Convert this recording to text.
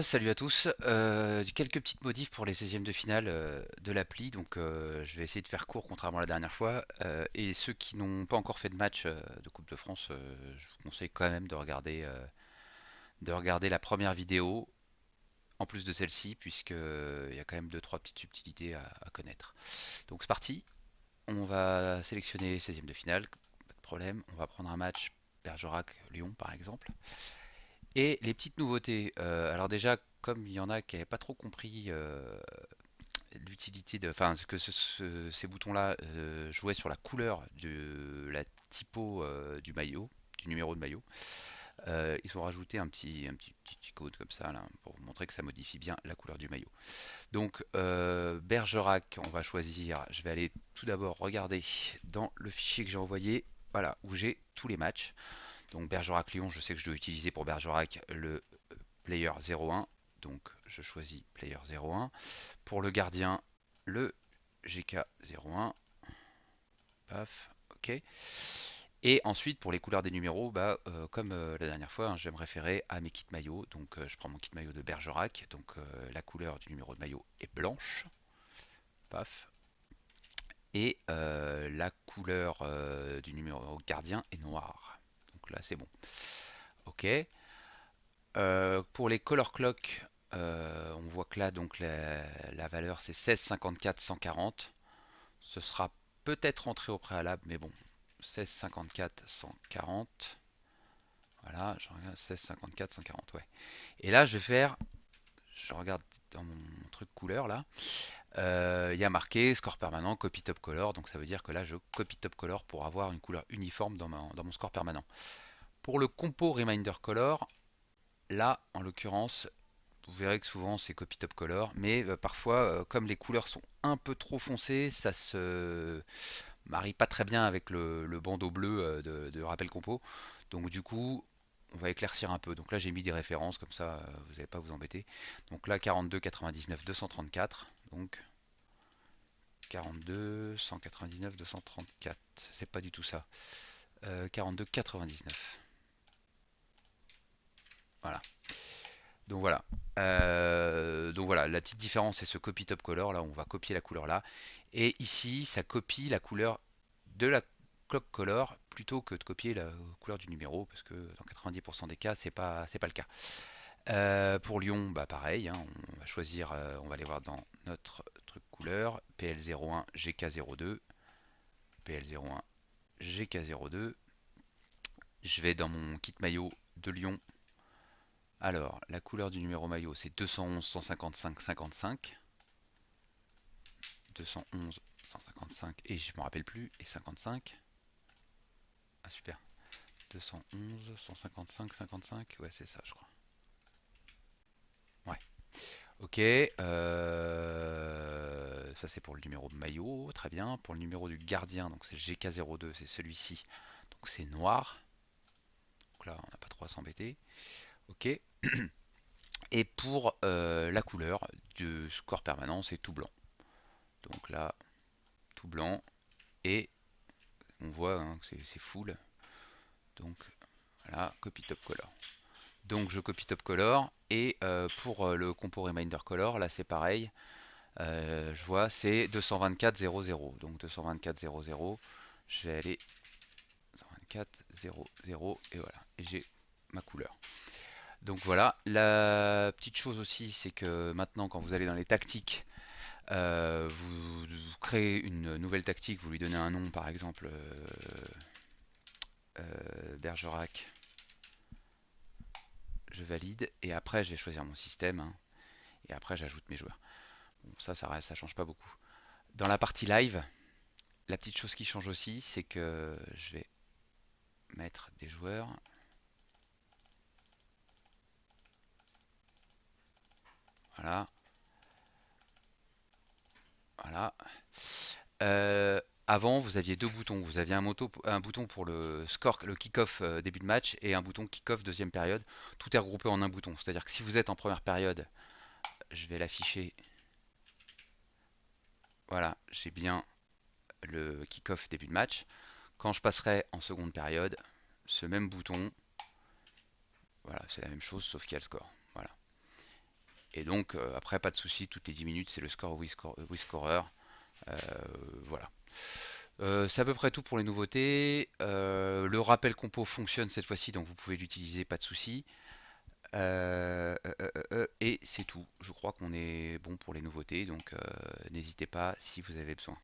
Salut à tous. Quelques petites modifs pour les 16e de finale de l'appli. Donc je vais essayer de faire court contrairement à la dernière fois. Et ceux qui n'ont pas encore fait de match de Coupe de France, je vous conseille quand même de regarder la première vidéo en plus de celle-ci, puisque il y a quand même deux trois petites subtilités à connaître. Donc c'est parti. On va sélectionner 16e de finale, pas de problème. On va prendre un match Bergerac-Lyon par exemple. Et les petites nouveautés. Alors déjà, comme il y en a qui n'avaient pas trop compris l'utilité de, enfin, que ces boutons-là jouaient sur la couleur de la typo du maillot, du numéro de maillot, ils ont rajouté un petit code comme ça là, pour vous montrer que ça modifie bien la couleur du maillot. Donc Bergerac, on va choisir. Je vais aller tout d'abord regarder dans le fichier que j'ai envoyé, voilà, où j'ai tous les matchs. Donc Bergerac Lyon, je sais que je dois utiliser pour Bergerac le player 01. Donc je choisis player 01. Pour le gardien, le GK 01. Paf, ok. Et ensuite pour les couleurs des numéros, comme la dernière fois, hein, je vais me référer à mes kits maillots. Donc je prends mon kit maillot de Bergerac. Donc la couleur du numéro de maillot est blanche. Paf. Et la couleur du numéro gardien est noire. Donc là c'est bon. Ok. Pour les color clock, on voit que là donc la valeur c'est 16 54 140. Ce sera peut-être rentré au préalable, mais bon, 16 54 140. Voilà, je regarde 16 54 140, ouais. Et là, je regarde dans mon truc couleur là, il y a marqué score permanent, copy top color, donc ça veut dire que là, je copie top color pour avoir une couleur uniforme dans mon score permanent. Pour le compo reminder color, là, en l'occurrence, vous verrez que souvent c'est copy top color, mais parfois, comme les couleurs sont un peu trop foncées, ça se marie pas très bien avec le bandeau bleu de rappel compo. Donc du coup, on va éclaircir un peu. Donc là, j'ai mis des références, comme ça, vous n'allez pas vous embêter. Donc là, 42 99 234. Donc 42 199 234. C'est pas du tout ça. 42 99. Voilà. Donc voilà, la petite différence c'est ce copy top color, là on va copier la couleur là. Et ici ça copie la couleur de la clock color plutôt que de copier la couleur du numéro, parce que dans 90% des cas c'est pas le cas. Pour Lyon, bah pareil, hein, on va choisir, on va aller voir dans notre truc couleur, PL01 GK02, PL01 GK02. Je vais dans mon kit maillot de Lyon. Alors, la couleur du numéro maillot, c'est 211 155 55. 211 155 et je me rappelle plus, et 55. Ah super. 211 155 55. Ouais, c'est ça, je crois. Ouais. Ok. Ça, c'est pour le numéro de maillot. Très bien. Pour le numéro du gardien, donc c'est GK02, c'est celui-ci. Donc c'est noir. Donc là, on n'a pas trop à s'embêter. Ok. Et pour la couleur du score permanent, c'est tout blanc. Donc là, tout blanc. Et on voit hein, que c'est full. Donc voilà, copy top color. Donc je copie top color. Et pour le compo reminder color, là c'est pareil. Je vois c'est 224 00. Donc 224 00. Je vais aller 224 00 et voilà. Et j'ai ma couleur. Donc voilà, la petite chose aussi, c'est que maintenant, quand vous allez dans les tactiques, vous créez une nouvelle tactique, vous lui donnez un nom, par exemple Bergerac. Je valide et après, je vais choisir mon système hein, et après, j'ajoute mes joueurs. Bon, ça change pas beaucoup. Dans la partie live, la petite chose qui change aussi, c'est que je vais mettre des joueurs. Voilà, voilà. Avant, vous aviez deux boutons. Vous aviez un bouton pour le score, le kick-off début de match et un bouton kick-off deuxième période. Tout est regroupé en un bouton. C'est-à-dire que si vous êtes en première période, je vais l'afficher. Voilà, j'ai bien le kick-off début de match. Quand je passerai en seconde période, ce même bouton, voilà, c'est la même chose sauf qu'il y a le score. Voilà. Et donc après pas de souci, toutes les 10 minutes c'est le score WeScorer. Euh, voilà. C'est à peu près tout pour les nouveautés. Le rappel compo fonctionne cette fois-ci, donc vous pouvez l'utiliser, pas de souci. Et c'est tout. Je crois qu'on est bon pour les nouveautés, donc n'hésitez pas si vous avez besoin.